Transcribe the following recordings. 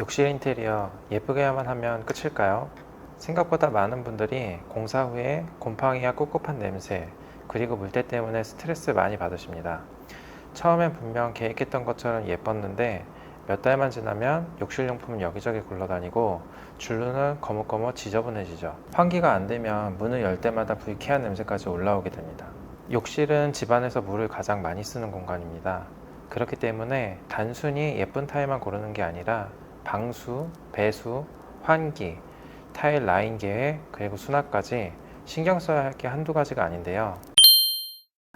욕실 인테리어 예쁘게만 하면 끝일까요? 생각보다 많은 분들이 공사 후에 곰팡이와 꿉꿉한 냄새, 그리고 물때 때문에 스트레스 많이 받으십니다. 처음엔 분명 계획했던 것처럼 예뻤는데 몇 달만 지나면 욕실용품은 여기저기 굴러다니고 줄눈은 거뭇거뭇 지저분해지죠. 환기가 안 되면 문을 열 때마다 불쾌한 냄새까지 올라오게 됩니다. 욕실은 집안에서 물을 가장 많이 쓰는 공간입니다. 그렇기 때문에 단순히 예쁜 타일만 고르는 게 아니라 방수, 배수, 환기, 타일 라인 계획, 그리고 수납까지 신경 써야 할 게 한두 가지가 아닌데요.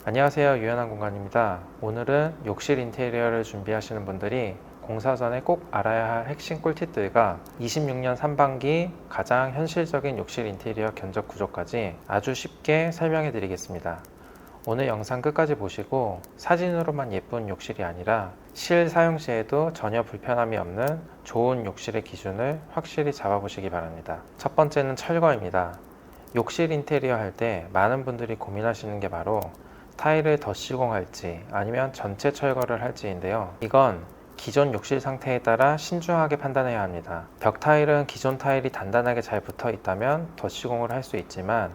안녕하세요, 유연한 공간입니다. 오늘은 욕실 인테리어를 준비하시는 분들이 공사 전에 꼭 알아야 할 핵심 꿀팁들과 26년 상반기 가장 현실적인 욕실 인테리어 견적 구조까지 아주 쉽게 설명해 드리겠습니다. 오늘 영상 끝까지 보시고 사진으로만 예쁜 욕실이 아니라 실사용 시에도 전혀 불편함이 없는 좋은 욕실의 기준을 확실히 잡아보시기 바랍니다. 첫 번째는 철거입니다. 욕실 인테리어 할 때 많은 분들이 고민하시는 게 바로 타일을 덧 시공할지 아니면 전체 철거를 할지인데요. 이건 기존 욕실 상태에 따라 신중하게 판단해야 합니다. 벽 타일은 기존 타일이 단단하게 잘 붙어 있다면 덧 시공을 할 수 있지만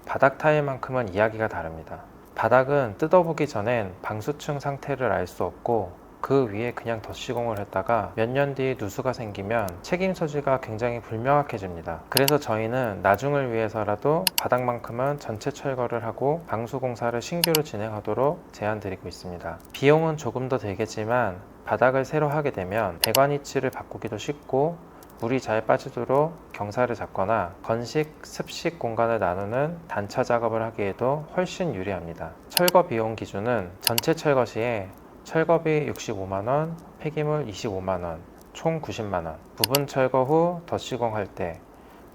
바닥 타일만큼은 이야기가 다릅니다. 바닥은 뜯어보기 전엔 방수층 상태를 알 수 없고 그 위에 그냥 덧 시공을 했다가 몇 년 뒤에 누수가 생기면 책임 소지가 굉장히 불명확해집니다. 그래서 저희는 나중을 위해서라도 바닥만큼은 전체 철거를 하고 방수 공사를 신규로 진행하도록 제안 드리고 있습니다. 비용은 조금 더 들겠지만 바닥을 새로 하게 되면 배관 위치를 바꾸기도 쉽고 물이 잘 빠지도록 경사를 잡거나 건식, 습식 공간을 나누는 단차 작업을 하기에도 훨씬 유리합니다. 철거 비용 기준은 전체 철거 시에 철거비 65만원, 폐기물 25만원, 총 90만원, 부분 철거 후 덧 시공할 때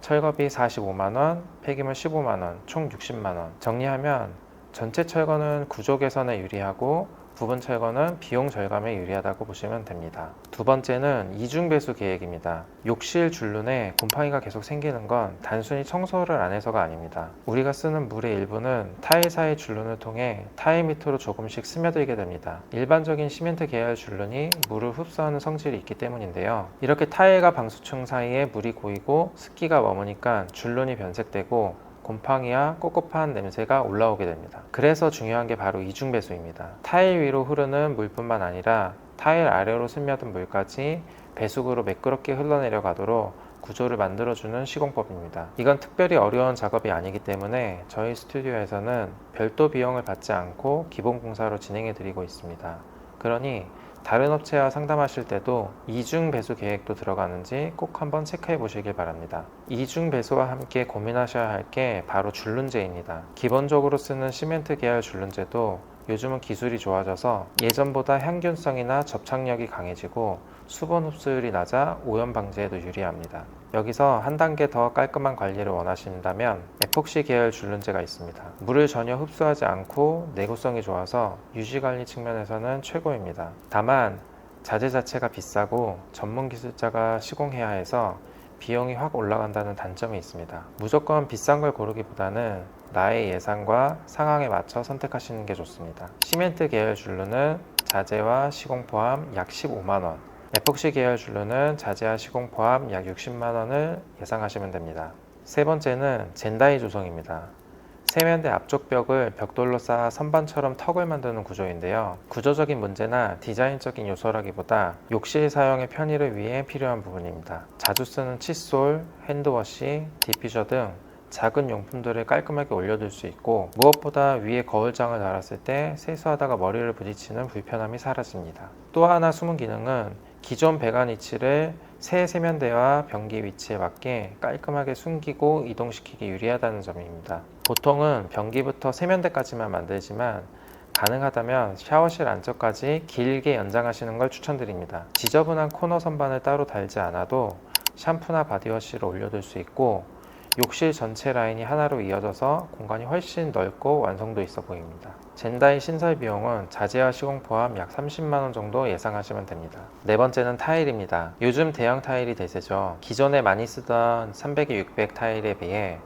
철거비 45만원, 폐기물 15만원, 총 60만원. 정리하면 전체 철거는 구조 개선에 유리하고 부분 철거는 비용 절감에 유리하다고 보시면 됩니다. 두 번째는 이중 배수 계획입니다. 욕실 줄눈에 곰팡이가 계속 생기는 건 단순히 청소를 안 해서가 아닙니다. 우리가 쓰는 물의 일부는 타일 사이 줄눈을 통해 타일 밑으로 조금씩 스며들게 됩니다. 일반적인 시멘트 계열 줄눈이 물을 흡수하는 성질이 있기 때문인데요. 이렇게 타일과 방수층 사이에 물이 고이고 습기가 머무니까 줄눈이 변색되고 곰팡이와 꿉꿉한 냄새가 올라오게 됩니다. 그래서 중요한 게 바로 이중배수입니다. 타일 위로 흐르는 물뿐만 아니라 타일 아래로 스며든 물까지 배수구로 매끄럽게 흘러내려 가도록 구조를 만들어주는 시공법입니다. 이건 특별히 어려운 작업이 아니기 때문에 저희 스튜디오에서는 별도 비용을 받지 않고 기본 공사로 진행해 드리고 있습니다. 그러니 다른 업체와 상담하실 때도 이중 배수 계획도 들어가는지 꼭 한번 체크해 보시길 바랍니다. 이중 배수와 함께 고민하셔야 할 게 바로 줄눈제입니다. 기본적으로 쓰는 시멘트 계열 줄눈제도 요즘은 기술이 좋아져서 예전보다 향균성이나 접착력이 강해지고 수분 흡수율이 낮아 오염 방지에도 유리합니다. 여기서 한 단계 더 깔끔한 관리를 원하신다면 에폭시 계열 줄눈제가 있습니다. 물을 전혀 흡수하지 않고 내구성이 좋아서 유지관리 측면에서는 최고입니다. 다만 자재 자체가 비싸고 전문 기술자가 시공해야 해서 비용이 확 올라간다는 단점이 있습니다. 무조건 비싼 걸 고르기보다는 나의 예산과 상황에 맞춰 선택하시는 게 좋습니다. 시멘트 계열 줄눈은 자재와 시공 포함 약 15만원, 에폭시 계열 줄눈은 자재와 시공 포함 약 60만원을 예상하시면 됩니다. 세 번째는 젠다이 조성입니다. 세면대 앞쪽 벽을 벽돌로 쌓아 선반처럼 턱을 만드는 구조인데요. 구조적인 문제나 디자인적인 요소라기보다 욕실 사용의 편의를 위해 필요한 부분입니다. 자주 쓰는 칫솔, 핸드워시, 디퓨저 등 작은 용품들을 깔끔하게 올려둘 수 있고 무엇보다 위에 거울장을 달았을 때 세수하다가 머리를 부딪히는 불편함이 사라집니다. 또 하나 숨은 기능은 기존 배관 위치를 새 세면대와 변기 위치에 맞게 깔끔하게 숨기고 이동시키기 유리하다는 점입니다. 보통은 변기부터 세면대까지만 만들지만 가능하다면 샤워실 안쪽까지 길게 연장하시는 걸 추천드립니다. 지저분한 코너 선반을 따로 달지 않아도 샴푸나 바디워시를 올려둘 수 있고 욕실 전체 라인이 하나로 이어져서 공간이 훨씬 넓고 완성도 있어 보입니다. 젠다이 신설 비용은 자재와 시공 포함 약 30만원 정도 예상하시면 됩니다. 네 번째는 타일입니다. 요즘 대형 타일이 대세죠. 기존에 많이 쓰던 300에 600 타일에 비해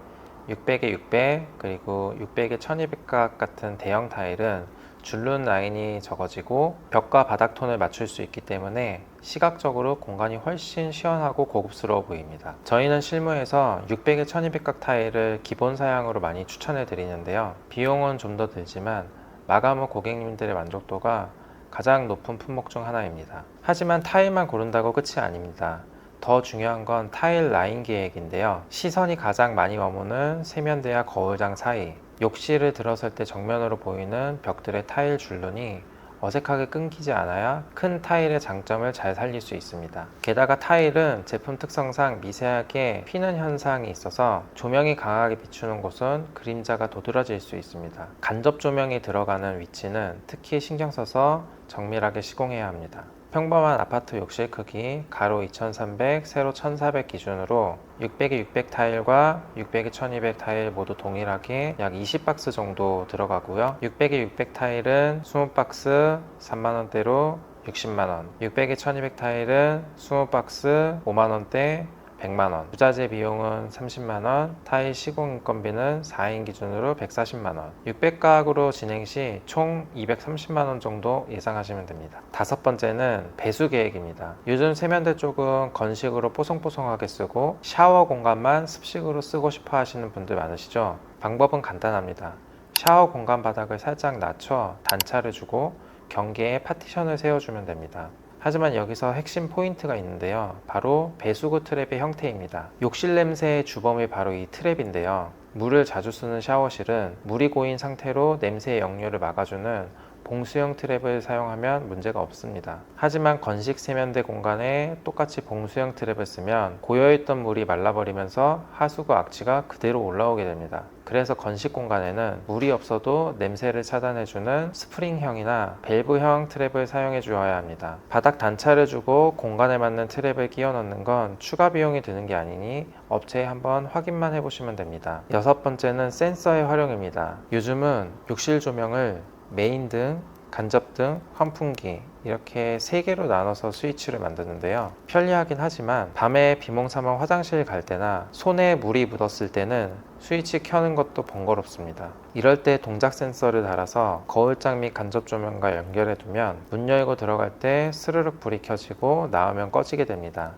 600에 600 그리고 600에 1200각 같은 대형 타일은 줄눈 라인이 적어지고 벽과 바닥 톤을 맞출 수 있기 때문에 시각적으로 공간이 훨씬 시원하고 고급스러워 보입니다. 저희는 실무에서 600에 1200각 타일을 기본 사양으로 많이 추천해 드리는데요. 비용은 좀 더 들지만 마감 후 고객님들의 만족도가 가장 높은 품목 중 하나입니다. 하지만 타일만 고른다고 끝이 아닙니다. 더 중요한 건 타일 라인 계획인데요. 시선이 가장 많이 머무는 세면대와 거울장 사이, 욕실을 들어설 때 정면으로 보이는 벽들의 타일 줄눈이 어색하게 끊기지 않아야 큰 타일의 장점을 잘 살릴 수 있습니다. 게다가 타일은 제품 특성상 미세하게 피는 현상이 있어서 조명이 강하게 비추는 곳은 그림자가 도드라질 수 있습니다. 간접 조명이 들어가는 위치는 특히 신경 써서 정밀하게 시공해야 합니다. 평범한 아파트 욕실 크기 가로 2300, 세로 1400 기준으로 600에 600 타일과 600에 1200 타일 모두 동일하게 약 20박스 정도 들어가고요. 600에 600 타일은 20박스 3만원대로 60만원, 600에 1200 타일은 20박스 5만원대 100만원, 부자재 비용은 30만원, 타일 시공 인건비는 4인 기준으로 140만원, 600가구로 진행 시 총 230만원 정도 예상하시면 됩니다. 다섯 번째는 배수 계획입니다. 요즘 세면대 쪽은 건식으로 뽀송뽀송하게 쓰고 샤워 공간만 습식으로 쓰고 싶어 하시는 분들 많으시죠? 방법은 간단합니다. 샤워 공간 바닥을 살짝 낮춰 단차를 주고 경계에 파티션을 세워주면 됩니다. 하지만 여기서 핵심 포인트가 있는데요. 바로 배수구 트랩의 형태입니다. 욕실 냄새의 주범이 바로 이 트랩인데요. 물을 자주 쓰는 샤워실은 물이 고인 상태로 냄새의 역류를 막아주는 봉수형 트랩을 사용하면 문제가 없습니다. 하지만 건식 세면대 공간에 똑같이 봉수형 트랩을 쓰면 고여있던 물이 말라버리면서 하수구 악취가 그대로 올라오게 됩니다. 그래서 건식 공간에는 물이 없어도 냄새를 차단해주는 스프링형이나 밸브형 트랩을 사용해 주어야 합니다. 바닥 단차를 주고 공간에 맞는 트랩을 끼워 넣는 건 추가 비용이 드는 게 아니니 업체에 한번 확인만 해보시면 됩니다. 여섯 번째는 센서의 활용입니다. 요즘은 욕실 조명을 메인 등, 간접 등, 환풍기 이렇게 3개로 나눠서 스위치를 만드는데요. 편리하긴 하지만 밤에 비몽사몽 화장실 갈 때나 손에 물이 묻었을 때는 스위치 켜는 것도 번거롭습니다. 이럴 때 동작 센서를 달아서 거울장 및 간접 조명과 연결해 두면 문 열고 들어갈 때 스르륵 불이 켜지고 나오면 꺼지게 됩니다.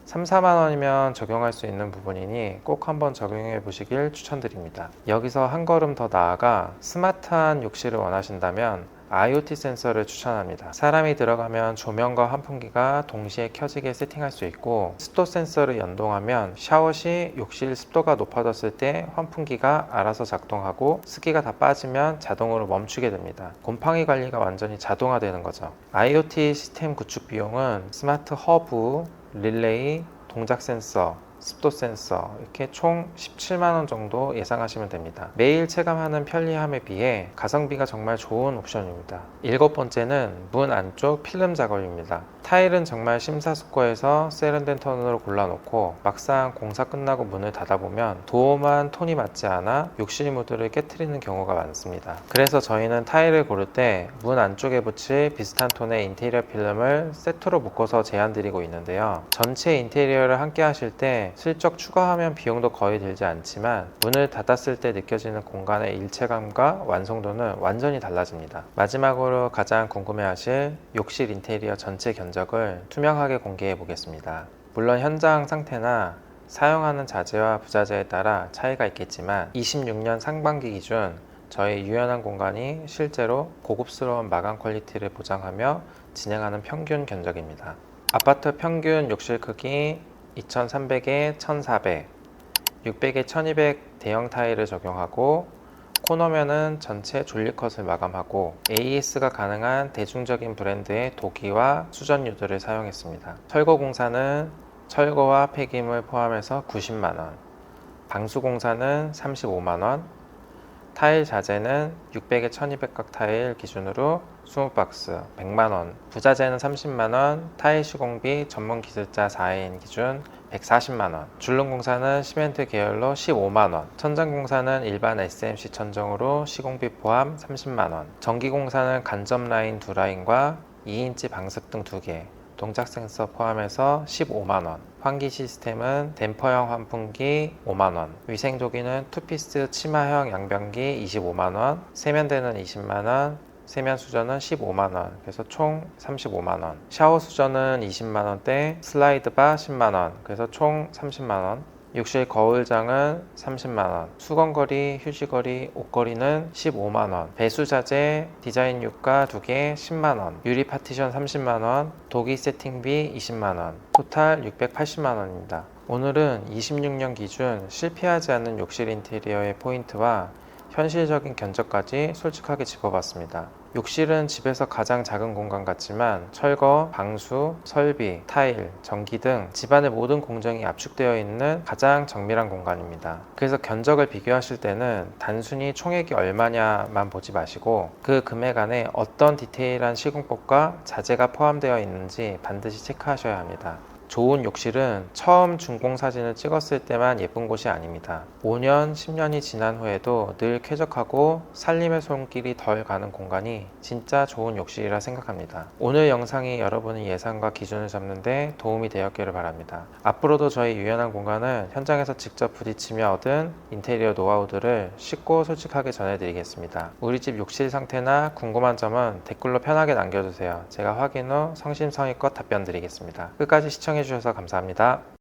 3, 4만 원이면 적용할 수 있는 부분이니 꼭 한번 적용해 보시길 추천드립니다. 여기서 한 걸음 더 나아가 스마트한 욕실을 원하신다면 IoT 센서를 추천합니다. 사람이 들어가면 조명과 환풍기가 동시에 켜지게 세팅할 수 있고, 습도 센서를 연동하면 샤워 시 욕실 습도가 높아졌을 때 환풍기가 알아서 작동하고 습기가 다 빠지면 자동으로 멈추게 됩니다. 곰팡이 관리가 완전히 자동화되는 거죠. IoT 시스템 구축 비용은 스마트 허브, 릴레이, 동작 센서, 습도 센서 이렇게 총 17만원 정도 예상하시면 됩니다. 매일 체감하는 편리함에 비해 가성비가 정말 좋은 옵션입니다. 일곱 번째는 문 안쪽 필름 작업입니다. 타일은 정말 심사숙고해서 세련된 톤으로 골라놓고 막상 공사 끝나고 문을 닫아보면 도톰한 톤이 맞지 않아 욕실 무드를 깨트리는 경우가 많습니다. 그래서 저희는 타일을 고를 때 문 안쪽에 붙일 비슷한 톤의 인테리어 필름을 세트로 묶어서 제안드리고 있는데요. 전체 인테리어를 함께 하실 때 슬쩍 추가하면 비용도 거의 들지 않지만 문을 닫았을 때 느껴지는 공간의 일체감과 완성도는 완전히 달라집니다. 마지막으로 가장 궁금해하실 욕실 인테리어 전체 견적을 투명하게 공개해 보겠습니다. 물론 현장 상태나 사용하는 자재와 부자재에 따라 차이가 있겠지만 26년 상반기 기준 저희 유연한 공간이 실제로 고급스러운 마감 퀄리티를 보장하며 진행하는 평균 견적입니다. 아파트 평균 욕실 크기 2300에 1400, 600에 1200 대형 타일을 적용하고 코너면은 전체 졸리컷을 마감하고 AS가 가능한 대중적인 브랜드의 도기와 수전유들을 사용했습니다. 철거 공사는 철거와 폐기물 포함해서 90만원, 방수 공사는 35만원, 타일 자재는 600에 1200각 타일 기준으로 20박스 100만원, 부자재는 30만원, 타일 시공비 전문 기술자 4인 기준 140만원, 줄눈 공사는 시멘트 계열로 15만원, 천장 공사는 일반 SMC 천정으로 시공비 포함 30만원, 전기 공사는 간접 라인 2라인과 2인치 방석 등 2개, 동작 센서 포함해서 15만원, 환기 시스템은 댐퍼형 환풍기 5만원, 위생조기는 투피스 치마형 양변기 25만원, 세면대는 20만원, 세면 수전은 15만원, 그래서 총 35만원. 샤워 수전은 20만원대, 슬라이드 바 10만원, 그래서 총 30만원. 욕실 거울장은 30만원, 수건거리, 휴지거리, 옷걸이는 15만원, 배수자재, 디자인 유가 2개 10만원, 유리 파티션 30만원, 도기 세팅비 20만원, 토탈 680만원입니다. 오늘은 26년 기준 실패하지 않는 욕실 인테리어의 포인트와 현실적인 견적까지 솔직하게 짚어봤습니다. 욕실은 집에서 가장 작은 공간 같지만 철거, 방수, 설비, 타일, 전기 등 집안의 모든 공정이 압축되어 있는 가장 정밀한 공간입니다. 그래서 견적을 비교하실 때는 단순히 총액이 얼마냐만 보지 마시고 그 금액 안에 어떤 디테일한 시공법과 자재가 포함되어 있는지 반드시 체크하셔야 합니다. 좋은 욕실은 처음 준공 사진을 찍었을 때만 예쁜 곳이 아닙니다. 5년, 10년이 지난 후에도 늘 쾌적하고 살림의 손길이 덜 가는 공간이 진짜 좋은 욕실이라 생각합니다. 오늘 영상이 여러분의 예상과 기준을 잡는 데 도움이 되었기를 바랍니다. 앞으로도 저희 유연한 공간은 현장에서 직접 부딪히며 얻은 인테리어 노하우들을 쉽고 솔직하게 전해드리겠습니다. 우리 집 욕실 상태나 궁금한 점은 댓글로 편하게 남겨주세요. 제가 확인 후 성심성의껏 답변 드리겠습니다. 끝까지 시청해주셔서 감사합니다.